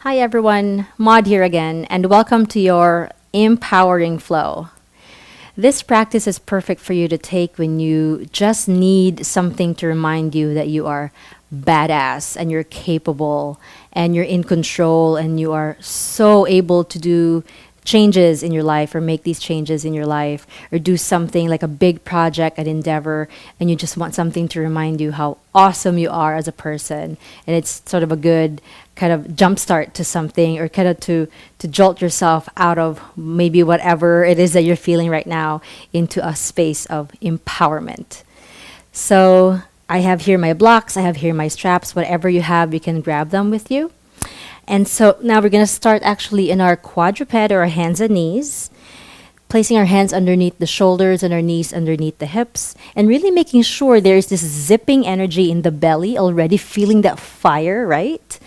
Hi everyone, Maud here again, and welcome to your empowering flow. This practice is perfect for you to take when you just need something to remind you that you are badass and you're capable and you're in control and you are so able to do changes in your life or make these changes in your life or do something like a big project, an endeavor, and you just want something to remind you how awesome you are as a person. And it's sort of a good kind of jumpstart to something or kind of to jolt yourself out of maybe whatever it is that you're feeling right now into a space of empowerment. So I have here my blocks, I have here my straps, whatever you have, you can grab them with you. And so now we're going to start actually in our quadruped or our hands and knees, placing our hands underneath the shoulders and our knees underneath the hips, and really making sure there's this zipping energy in the belly, already feeling that fire, right?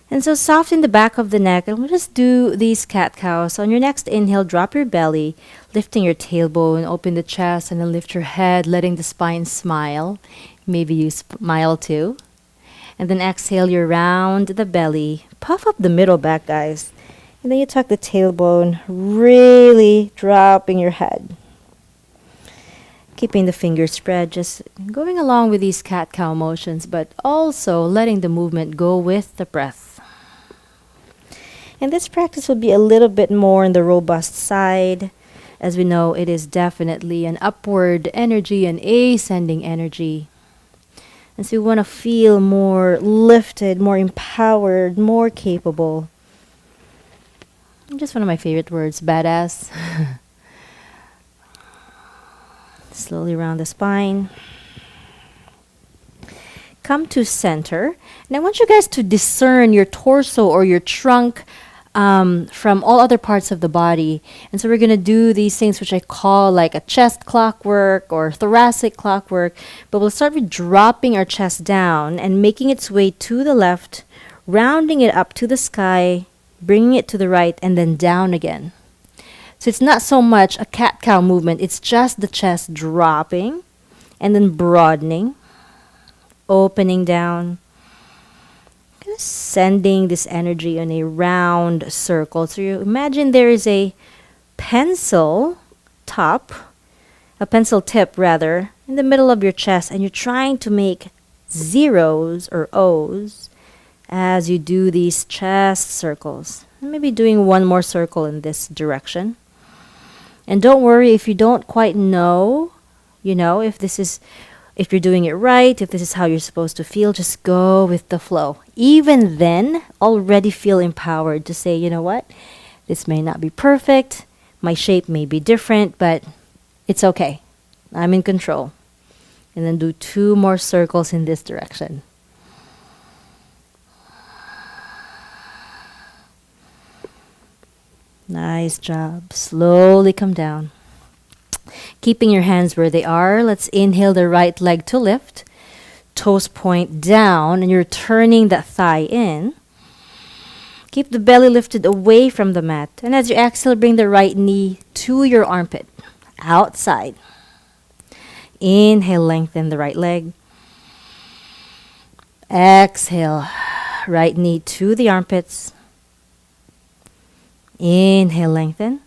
And so soften the back of the neck, and we'll just do these cat-cows. So on your next inhale, drop your belly, lifting your tailbone, open the chest, and then lift your head, letting the spine smile. Maybe you smile too. And then exhale, you round the belly. Puff up the middle back, guys. And then you tuck the tailbone, really dropping your head. Keeping the fingers spread, just going along with these cat-cow motions, but also letting the movement go with the breath. And this practice will be a little bit more on the robust side. As we know, it is definitely an upward energy, an ascending energy. And so we want to feel more lifted, more empowered, more capable. Just one of my favorite words, badass. Slowly around the spine. Come to center. And I want you guys to discern your torso or your trunk from all other parts of the body. And so we're going to do these things which I call like a chest clockwork or thoracic clockwork. But we'll start with dropping our chest down and making its way to the left, rounding it up to the sky, bringing it to the right, and then down again. So it's not so much a cat-cow movement. It's just the chest dropping and then broadening, opening down, sending this energy in a round circle. So you imagine there is a pencil tip rather, in the middle of your chest, and you're trying to make zeros or O's as you do these chest circles. And maybe doing one more circle in this direction. And don't worry if you don't quite know, if you're doing it right, if this is how you're supposed to feel, just go with the flow. Even then, already feel empowered to say, you know what? This may not be perfect. My shape may be different, but it's okay. I'm in control. And then do 2 more circles in this direction. Nice job. Slowly come down. Keeping your hands where they are, let's inhale the right leg to lift. Toes point down, and you're turning that thigh in. Keep the belly lifted away from the mat. And as you exhale, bring the right knee to your armpit, outside. Inhale, lengthen the right leg. Exhale, right knee to the armpits. Inhale, lengthen.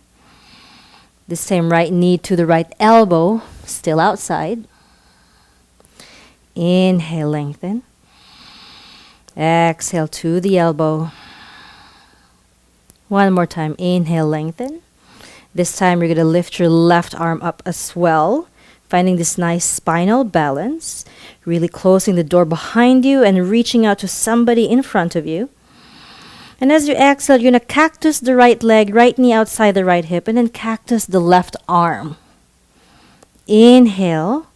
This same right knee to the right elbow, still outside. Inhale, lengthen. Exhale to the elbow. One more time. Inhale, lengthen. This time you're going to lift your left arm up as well, finding this nice spinal balance, really closing the door behind you and reaching out to somebody in front of you. And as you exhale, you're going to cactus the right leg, right knee outside the right hip, and then cactus the left arm. Inhale.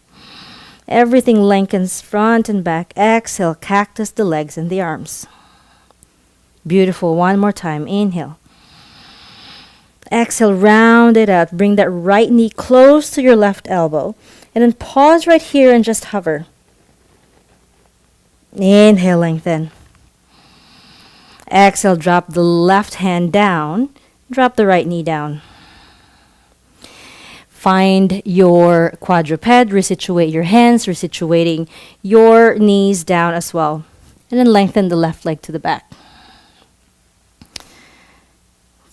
Everything lengthens front and back. Exhale, cactus the legs and the arms. Beautiful. One more time. Inhale. Exhale, round it out. Bring that right knee close to your left elbow. And then pause right here and just hover. Inhale, lengthen. Exhale, drop the left hand down. Drop the right knee down. Find your quadruped, resituate your hands, resituating your knees down as well. And then lengthen the left leg to the back.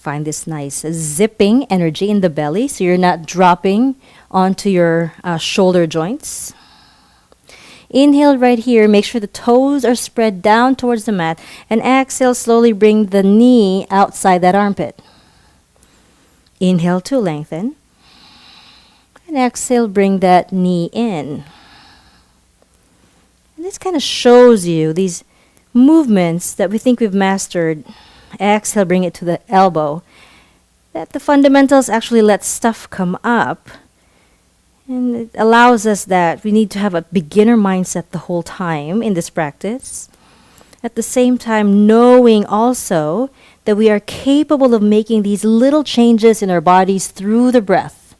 Find this nice zipping energy in the belly so you're not dropping onto your shoulder joints. Inhale right here. Make sure the toes are spread down towards the mat. And exhale, slowly bring the knee outside that armpit. Inhale to lengthen. And exhale, bring that knee in. And this kind of shows you these movements that we think we've mastered. Exhale, bring it to the elbow. That the fundamentals actually let stuff come up. And it allows us that we need to have a beginner mindset the whole time in this practice. At the same time, knowing also that we are capable of making these little changes in our bodies through the breath.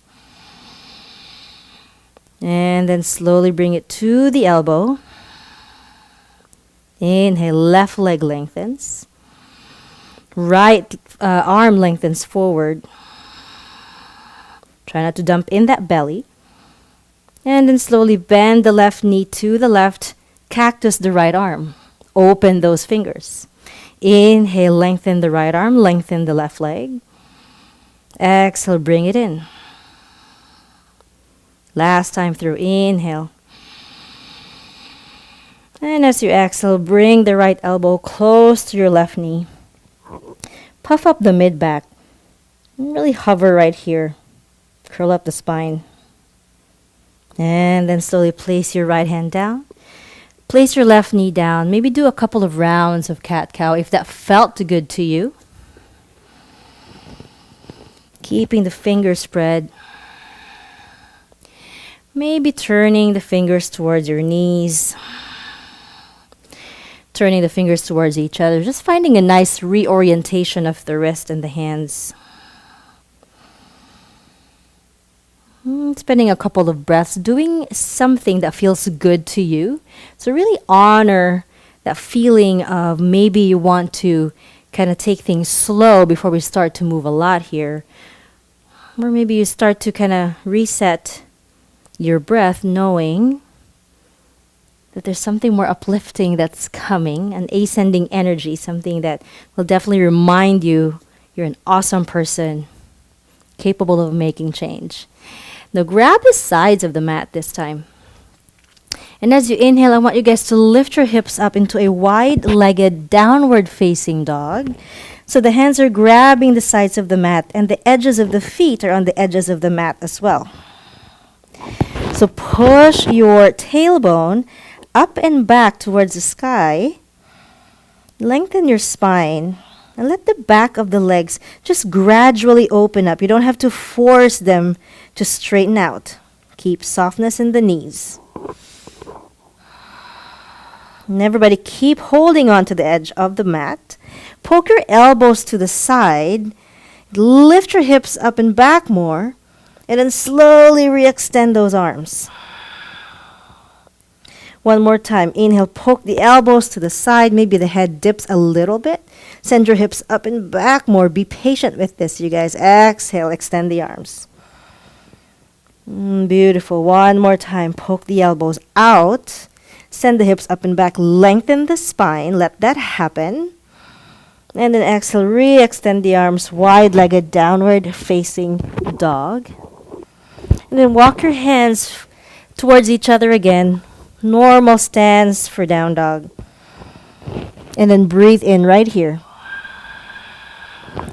And then slowly bring it to the elbow. Inhale, left leg lengthens. Right arm lengthens forward. Try not to dump in that belly. And then slowly bend the left knee to the left, cactus the right arm. Open those fingers. Inhale, lengthen the right arm, lengthen the left leg. Exhale, bring it in. Last time through, inhale. And as you exhale, bring the right elbow close to your left knee. Puff up the mid-back. Really hover right here. Curl up the spine. And then slowly place your right hand down. Place your left knee down. Maybe do a couple of rounds of cat-cow if that felt good to you. Keeping the fingers spread. Maybe turning the fingers towards your knees. Turning the fingers towards each other. Just finding a nice reorientation of the wrist and the hands. Spending a couple of breaths doing something that feels good to you. So really honor that feeling of maybe you want to kind of take things slow before we start to move a lot here. Or maybe you start to kind of reset your breath knowing that there's something more uplifting that's coming, an ascending energy, something that will definitely remind you you're an awesome person, capable of making change. Now grab the sides of the mat this time. And as you inhale, I want you guys to lift your hips up into a wide-legged downward facing dog. So the hands are grabbing the sides of the mat and the edges of the feet are on the edges of the mat as well. So push your tailbone up and back towards the sky. Lengthen your spine. And let the back of the legs just gradually open up. You don't have to force them to straighten out. Keep softness in the knees. And everybody keep holding on to the edge of the mat. Poke your elbows to the side. Lift your hips up and back more. And then slowly re-extend those arms. One more time. Inhale, poke the elbows to the side. Maybe the head dips a little bit. Send your hips up and back more. Be patient with this, you guys. Exhale, extend the arms. Beautiful. One more time. Poke the elbows out. Send the hips up and back. Lengthen the spine. Let that happen. And then exhale, re-extend the arms. Wide-legged downward facing dog. And then walk your hands towards each other again. Normal stance for down dog. And then breathe in right here.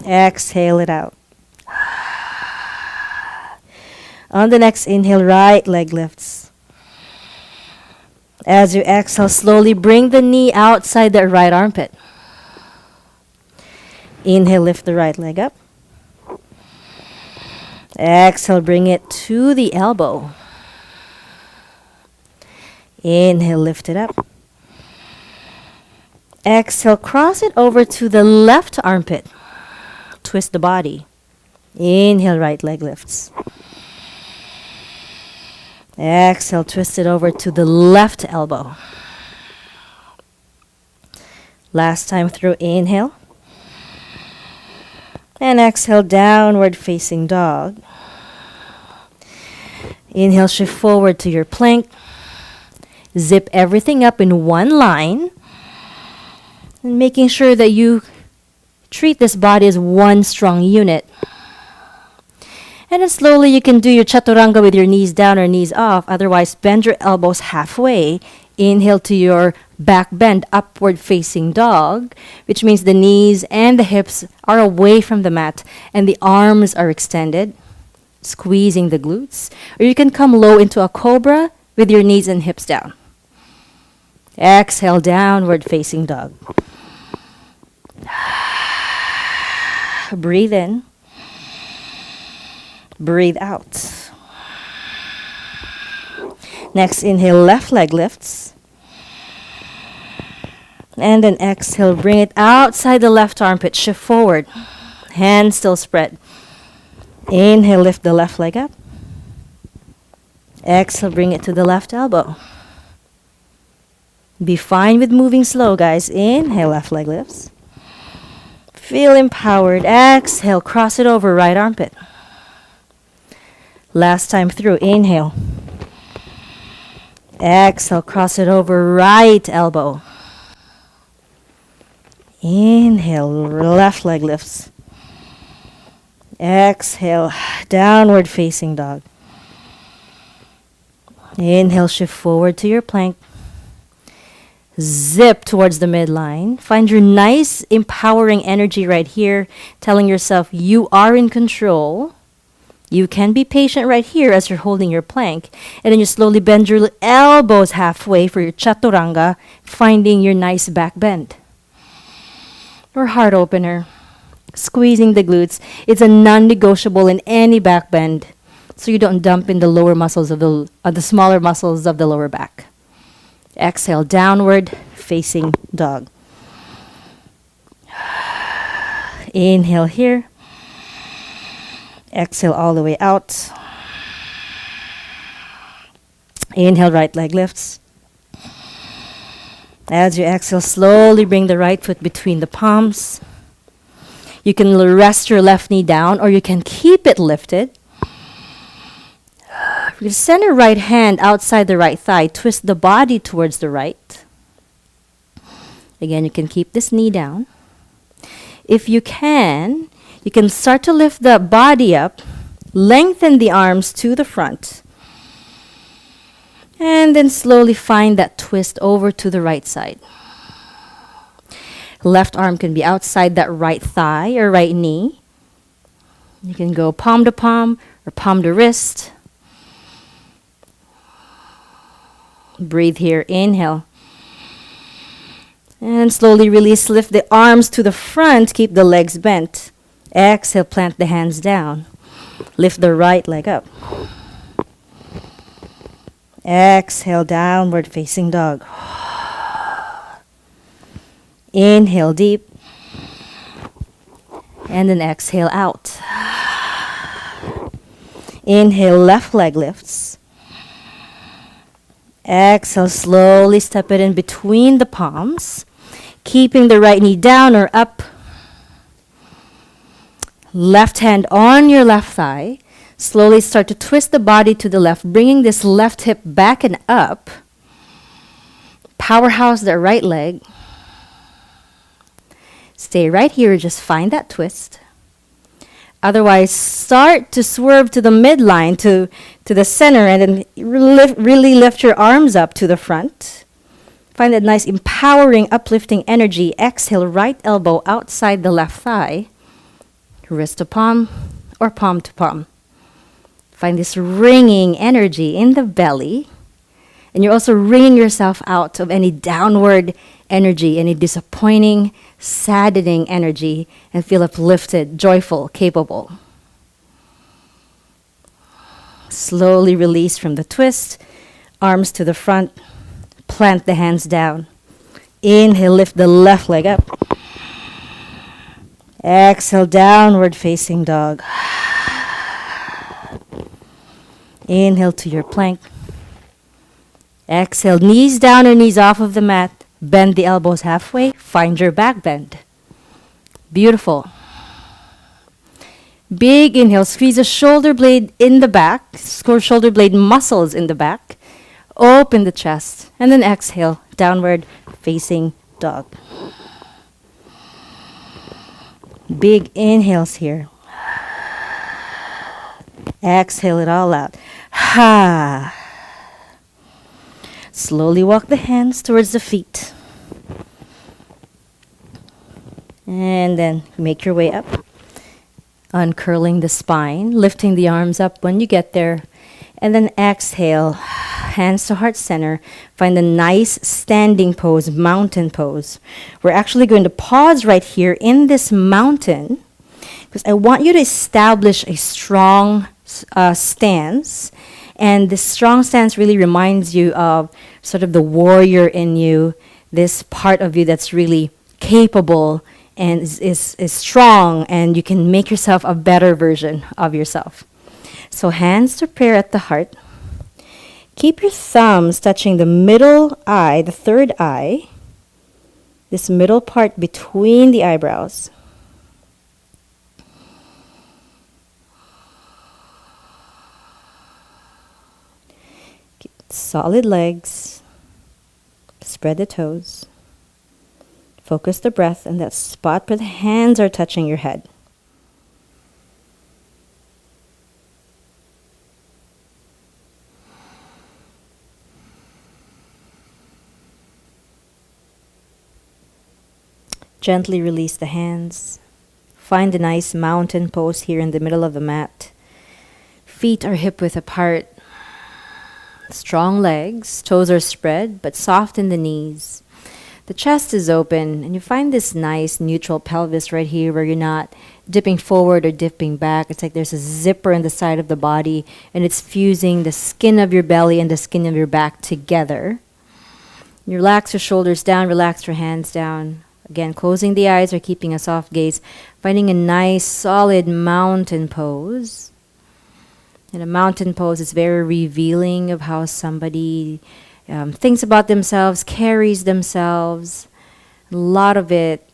Exhale it out. On the next inhale, right leg lifts. As you exhale, slowly bring the knee outside the right armpit. Inhale, lift the right leg up. Exhale, bring it to the elbow. Inhale, lift it up. Exhale, cross it over to the left armpit. Twist the body. Inhale, right leg lifts. Exhale, twist it over to the left elbow. Last time through, inhale. And exhale, downward facing dog. Inhale, shift forward to your plank. Zip everything up in one line. And making sure that you Treat this body as one strong unit. And then slowly you can do your chaturanga with your knees down or knees off. Otherwise, bend your elbows halfway. Inhale to your back bend, upward facing dog, which means the knees and the hips are away from the mat and the arms are extended, squeezing the glutes. Or you can come low into a cobra with your knees and hips down. Exhale, downward facing dog. Breathe in. Breathe out. Next, inhale, left leg lifts. And then exhale, bring it outside the left armpit, shift forward. Hands still spread. Inhale, lift the left leg up. Exhale, bring it to the left elbow. Be fine with moving slow, guys. Inhale, left leg lifts. Feel empowered. Exhale, cross it over, right armpit. Last time through, inhale. Exhale, cross it over, right elbow. Inhale, left leg lifts. Exhale, downward facing dog. Inhale, shift forward to your plank. Zip towards the midline. Find your nice, empowering energy right here, telling yourself you are in control. You can be patient right here as you're holding your plank. And then you slowly bend your elbows halfway for your chaturanga, finding your nice back bend. Or heart opener. Squeezing the glutes. It's a non-negotiable in any back bend, so you don't dump in the lower muscles of the smaller muscles of the lower back. Exhale, downward facing dog. Inhale here. Exhale all the way out. Inhale, right leg lifts. As you exhale, slowly bring the right foot between the palms. You can rest your left knee down or you can keep it lifted. You center right hand outside the right thigh. Twist the body towards the right. Again, you can keep this knee down. If you can start to lift the body up. Lengthen the arms to the front. And then slowly find that twist over to the right side. Left arm can be outside that right thigh or right knee. You can go palm to palm or palm to wrist. Breathe here. Inhale. And slowly release. Lift the arms to the front. Keep the legs bent. Exhale. Plant the hands down. Lift the right leg up. Exhale. Downward facing dog. Inhale deep. And then exhale out. Inhale, left leg lifts. Exhale, slowly step it in between the palms. Keeping the right knee down or up. Left hand on your left thigh. Slowly start to twist the body to the left, bringing this left hip back and up. Powerhouse the right leg. Stay right here, just find that twist. Otherwise, start to swerve to the midline, to the center, and then really lift your arms up to the front. Find that nice, empowering, uplifting energy. Exhale, right elbow outside the left thigh. Wrist to palm or palm to palm. Find this ringing energy in the belly. And you're also wringing yourself out of any downward energy, any disappointing, saddening energy, and feel uplifted, joyful, capable. Slowly release from the twist. Arms to the front. Plant the hands down. Inhale, lift the left leg up. Exhale, downward facing dog. Inhale to your plank. Exhale, knees down or knees off of the mat. Bend the elbows halfway. Find your back bend. Beautiful. Big inhale. Squeeze the shoulder blade in the back. Shoulder blade muscles in the back. Open the chest. And then exhale. Downward facing dog. Big inhales here. Exhale it all out. Ha. Slowly walk the hands towards the feet. And then make your way up. Uncurling the spine, lifting the arms up when you get there. And then exhale, hands to heart center. Find a nice standing pose, mountain pose. We're actually going to pause right here in this mountain because I want you to establish a strong stance. And this strong stance really reminds you of sort of the warrior in you, this part of you that's really capable and is strong, and you can make yourself a better version of yourself. So hands to prayer at the heart. Keep your thumbs touching the middle eye, the third eye, this middle part between the eyebrows. Keep solid legs. Spread the toes. Focus the breath in that spot where the hands are touching your head. Gently release the hands. Find a nice mountain pose here in the middle of the mat. Feet are hip width apart. Strong legs, toes are spread, but soft in the knees. The chest is open, and you find this nice neutral pelvis right here where you're not dipping forward or dipping back. It's like there's a zipper in the side of the body, and it's fusing the skin of your belly and the skin of your back together. You relax your shoulders down, relax your hands down. Again, closing the eyes or keeping a soft gaze, finding a nice, solid mountain pose. And a mountain pose is very revealing of how somebody thinks about themselves, carries themselves. A lot of it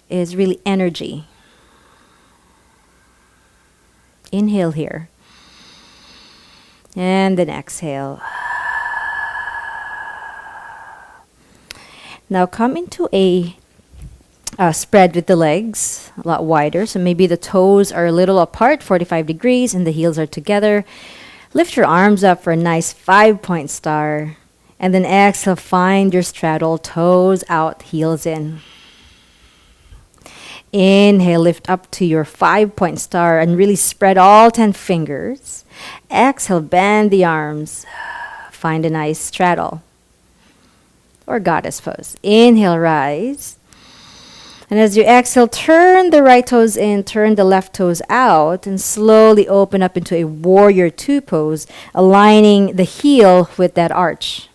is really energy. Inhale here. And then exhale. Now come into a spread with the legs a lot wider. So maybe the toes are a little apart, 45 degrees, and the heels are together. Lift your arms up for a nice 5-point star. And then exhale, find your straddle, toes out, heels in. Inhale, lift up to your 5-point star and really spread all 10 fingers. Exhale, bend the arms. Find a nice straddle or goddess pose. Inhale, rise. And as you exhale, turn the right toes in, turn the left toes out, and slowly open up into a warrior 2 pose, aligning the heel with that arch.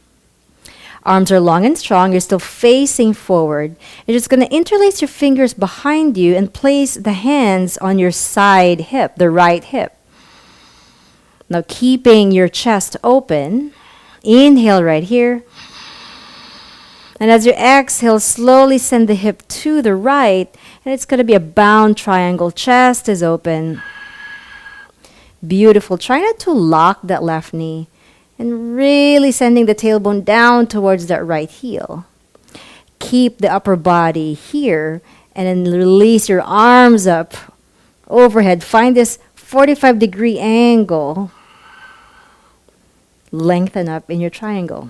Arms are long and strong. You're still facing forward. You're just going to interlace your fingers behind you and place the hands on your side hip, the right hip. Now keeping your chest open, inhale right here. And as you exhale, slowly send the hip to the right. And it's going to be a bound triangle. Chest is open. Beautiful. Try not to lock that left knee. And really sending the tailbone down towards that right heel. Keep the upper body here. And then release your arms up overhead. Find this 45-degree angle. Lengthen up in your triangle.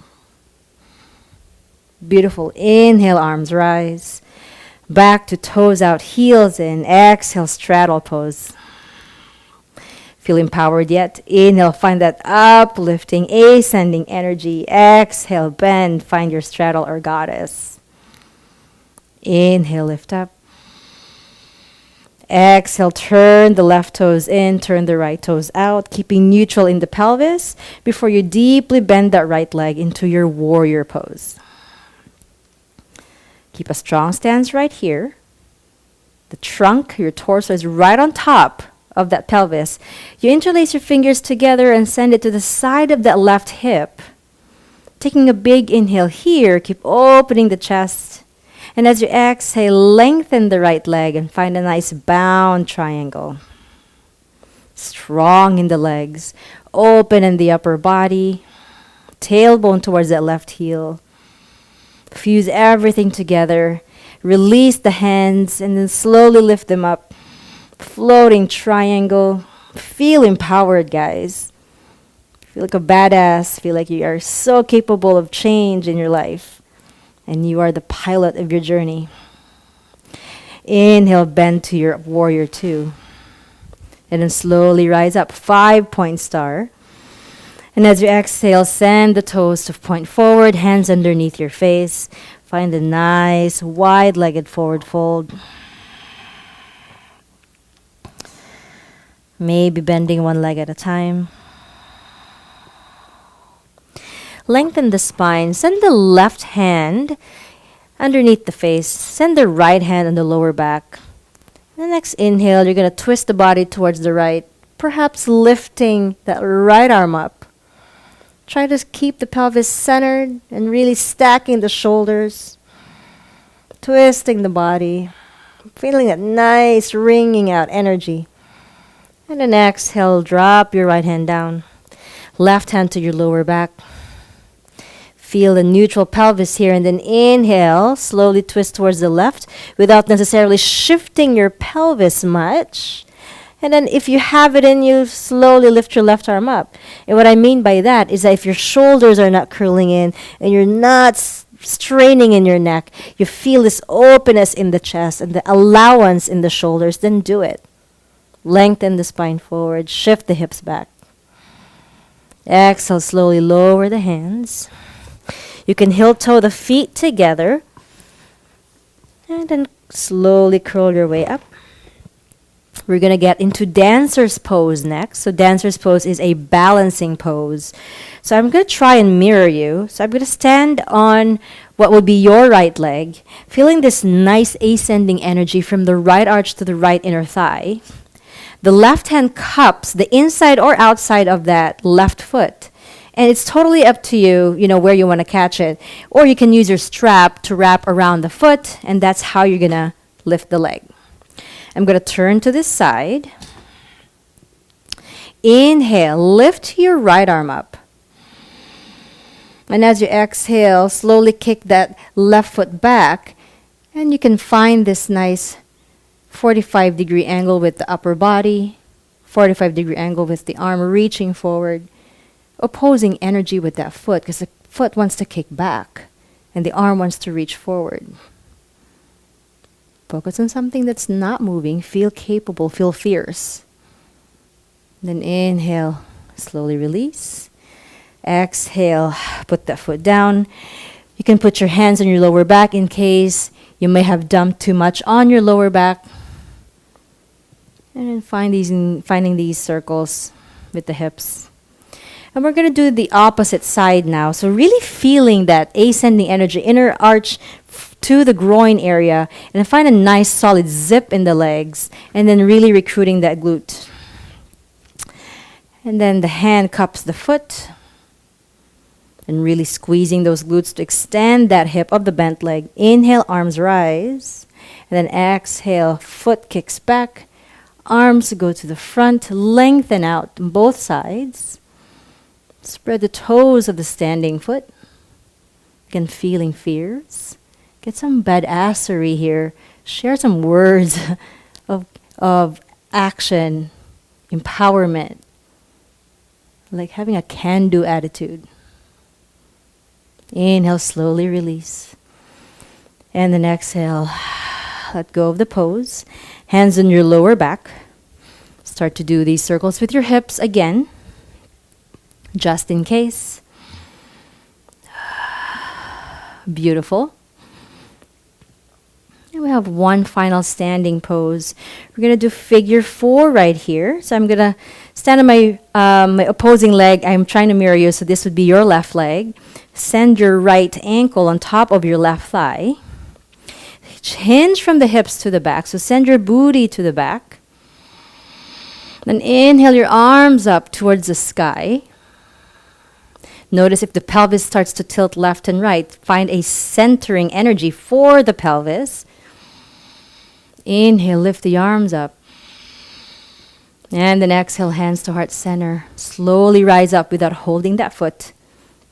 Beautiful. Inhale, arms rise. Back to toes out, heels in. Exhale, straddle pose. Feel empowered yet? Inhale, find that uplifting, ascending energy. Exhale, bend, find your straddle or goddess. Inhale, lift up. Exhale, turn the left toes in, turn the right toes out, keeping neutral in the pelvis before you deeply bend that right leg into your warrior pose. Keep a strong stance right here. The trunk, your torso is right on top of that pelvis. You interlace your fingers together and send it to the side of that left hip. Taking a big inhale here, keep opening the chest. And as you exhale, lengthen the right leg and find a nice bound triangle. Strong in the legs, open in the upper body, tailbone towards that left heel. Fuse everything together. Release the hands and then slowly lift them up. floating triangle. Feel empowered, guys. Feel like a badass. Feel like you are so capable of change in your life. And you are the pilot of your journey. Inhale, bend to your warrior two. And then slowly rise up, 5-point star. And as you exhale, send the toes to point forward, hands underneath your face. Find a nice wide-legged forward fold. Maybe bending one leg at a time. Lengthen the spine. Send the left hand underneath the face. Send the right hand on the lower back. The next inhale, you're going to twist the body towards the right, perhaps lifting that right arm up. Try to keep the pelvis centered and really stacking the shoulders. Twisting the body. Feeling that nice ringing out energy. And then exhale, drop your right hand down. Left hand to your lower back. Feel the neutral pelvis here, and then inhale, slowly twist towards the left without necessarily shifting your pelvis much. And then if you have it in you, slowly lift your left arm up. And what I mean by that is that if your shoulders are not curling in and you're not straining in your neck, you feel this openness in the chest and the allowance in the shoulders, then do it. Lengthen the spine forward, shift the hips back. Exhale, slowly lower the hands. You can heel toe the feet together and then slowly curl your way up. We're going to get into dancer's pose next. So dancer's pose is a balancing pose. So I'm going to try and mirror you. So I'm going to stand on what would be your right leg, feeling this nice ascending energy from the right arch to the right inner thigh. The left hand cups the inside or outside of that left foot. And it's totally up to you, where you want to catch it. Or you can use your strap to wrap around the foot, and that's how you're going to lift the leg. I'm going to turn to this side. Inhale, lift your right arm up. And as you exhale, slowly kick that left foot back. And you can find this nice 45-degree angle with the upper body, 45-degree angle with the arm reaching forward. Opposing energy with that foot because the foot wants to kick back and the arm wants to reach forward. Focus on something that's not moving. Feel capable. Feel fierce. Then inhale. Slowly release. Exhale. Put that foot down. You can put your hands on your lower back in case you may have dumped too much on your lower back. And then finding these circles with the hips. And we're going to do the opposite side now. So really feeling that ascending energy, inner arch to the groin area. And then find a nice solid zip in the legs. And then really recruiting that glute. And then the hand cups the foot. And really squeezing those glutes to extend that hip of the bent leg. Inhale, arms rise. And then exhale, foot kicks back. Arms go to the front. Lengthen out on both sides. Spread the toes of the standing foot. Again, feeling fierce. Get some badassery here. Share some words of action, empowerment. Like having a can-do attitude. Inhale, slowly release. And then exhale. Let go of the pose. Hands on your lower back. Start to do these circles with your hips again. Just in case. Beautiful. And we have one final standing pose. We're going to do figure 4 right here. So I'm going to stand on my opposing leg. I'm trying to mirror you, so this would be your left leg. Send your right ankle on top of your left thigh. Hinge from the hips to the back. So send your booty to the back. Then inhale your arms up towards the sky. Notice if the pelvis starts to tilt left and right, find a centering energy for the pelvis. Inhale, lift the arms up. And then exhale, hands to heart center. Slowly rise up without holding that foot.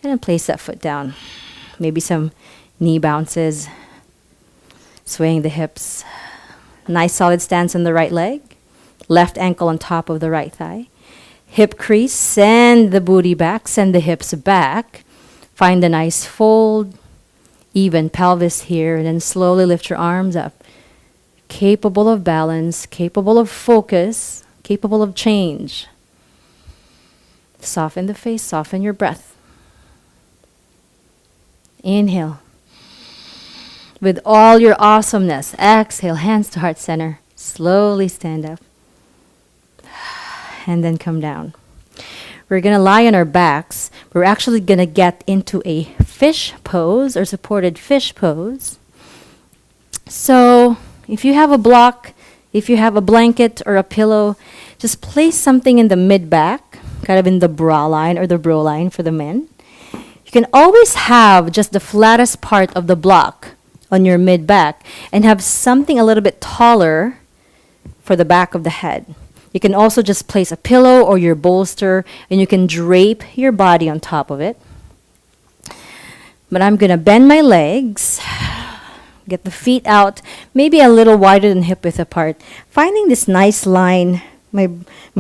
And then place that foot down. Maybe some knee bounces. Swaying the hips. Nice solid stance on the right leg. Left ankle on top of the right thigh. Hip crease, send the booty back, send the hips back. Find a nice fold, even pelvis here, and then slowly lift your arms up. Capable of balance, capable of focus, capable of change. Soften the face, soften your breath. Inhale. With all your awesomeness, exhale, hands to heart center. Slowly stand up. And then come down. We're going to lie on our backs. We're actually going to get into a fish pose or supported fish pose. So if you have a block, if you have a blanket or a pillow, just place something in the mid-back, kind of in the bra line or the bro line for the men. You can always have just the flattest part of the block on your mid-back and have something a little bit taller for the back of the head. You can also just place a pillow or your bolster and you can drape your body on top of it. But I'm going to bend my legs, get the feet out, maybe a little wider than hip width apart. Finding this nice line, my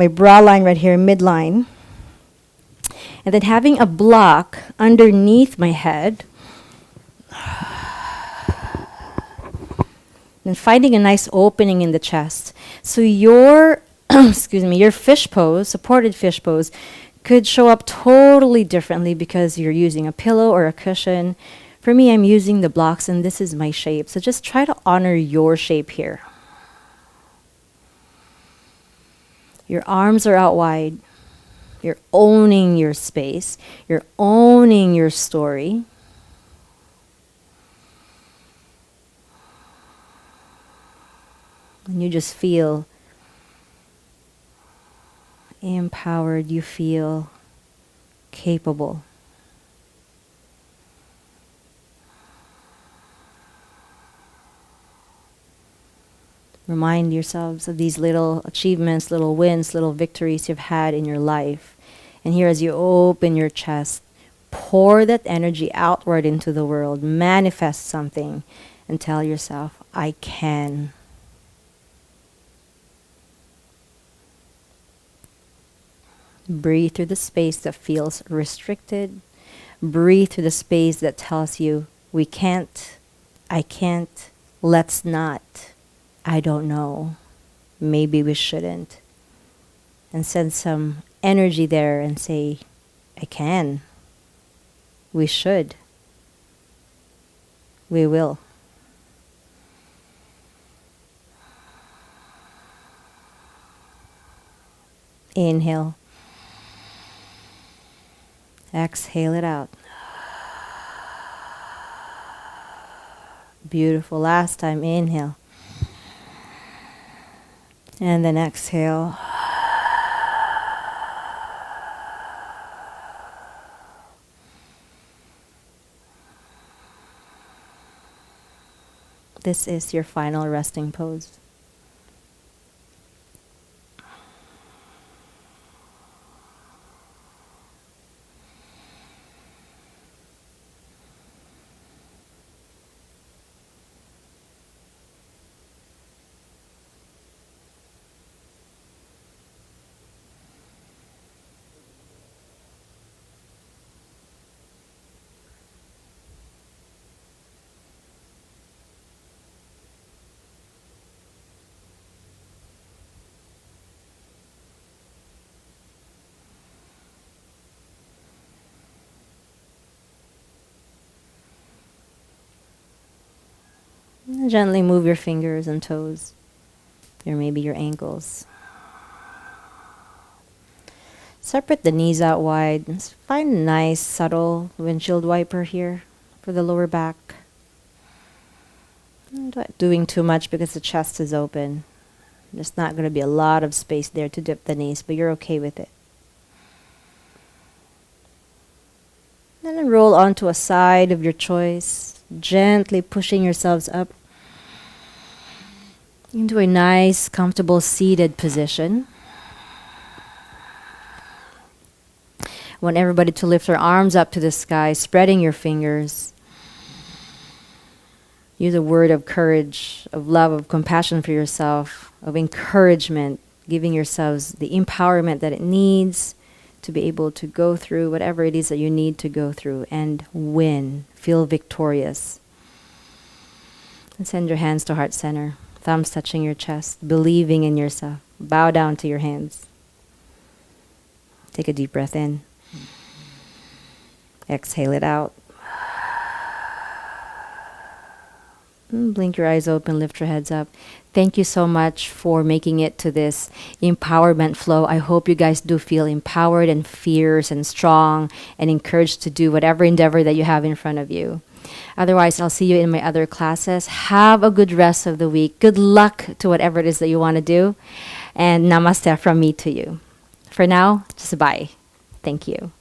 bra line right here, midline. And then having a block underneath my head. And finding a nice opening in the chest. So your your fish pose, supported fish pose, could show up totally differently because you're using a pillow or a cushion. For me, I'm using the blocks and this is my shape. So just try to honor your shape here. Your arms are out wide. You're owning your space. You're owning your story. And you just feel empowered, you feel capable. Remind yourselves of these little achievements, little wins, little victories you've had in your life. And here, as you open your chest, pour that energy outward into the world. Manifest something and tell yourself, I can. Breathe through the space that feels restricted. Breathe through the space that tells you, we can't, I can't, let's not, I don't know, maybe we shouldn't. And send some energy there and say, I can, we should, we will. Inhale. Exhale it out. Beautiful. Last time, inhale. And then exhale. This is your final resting pose. Gently move your fingers and toes, or maybe your ankles. Separate the knees out wide. Find a nice, subtle windshield wiper here for the lower back. Not doing too much because the chest is open. There's not going to be a lot of space there to dip the knees, but you're okay with it. Then roll onto a side of your choice, gently pushing yourselves up into a nice, comfortable seated position. I want everybody to lift their arms up to the sky, spreading your fingers. Use a word of courage, of love, of compassion for yourself, of encouragement. giving yourselves the empowerment that it needs to be able to go through whatever it is that you need to go through and win, feel victorious. And send your hands to heart center, thumbs touching your chest, believing in yourself. Bow down to your hands. Take a deep breath in. Exhale it out. Blink your eyes open, lift your heads up. Thank you so much for making it to this empowerment flow. I hope you guys do feel empowered and fierce and strong and encouraged to do whatever endeavor that you have in front of you. Otherwise, I'll see you in my other classes. Have a good rest of the week. Good luck to whatever it is that you want to do. And namaste from me to you. For now, just bye. Thank you.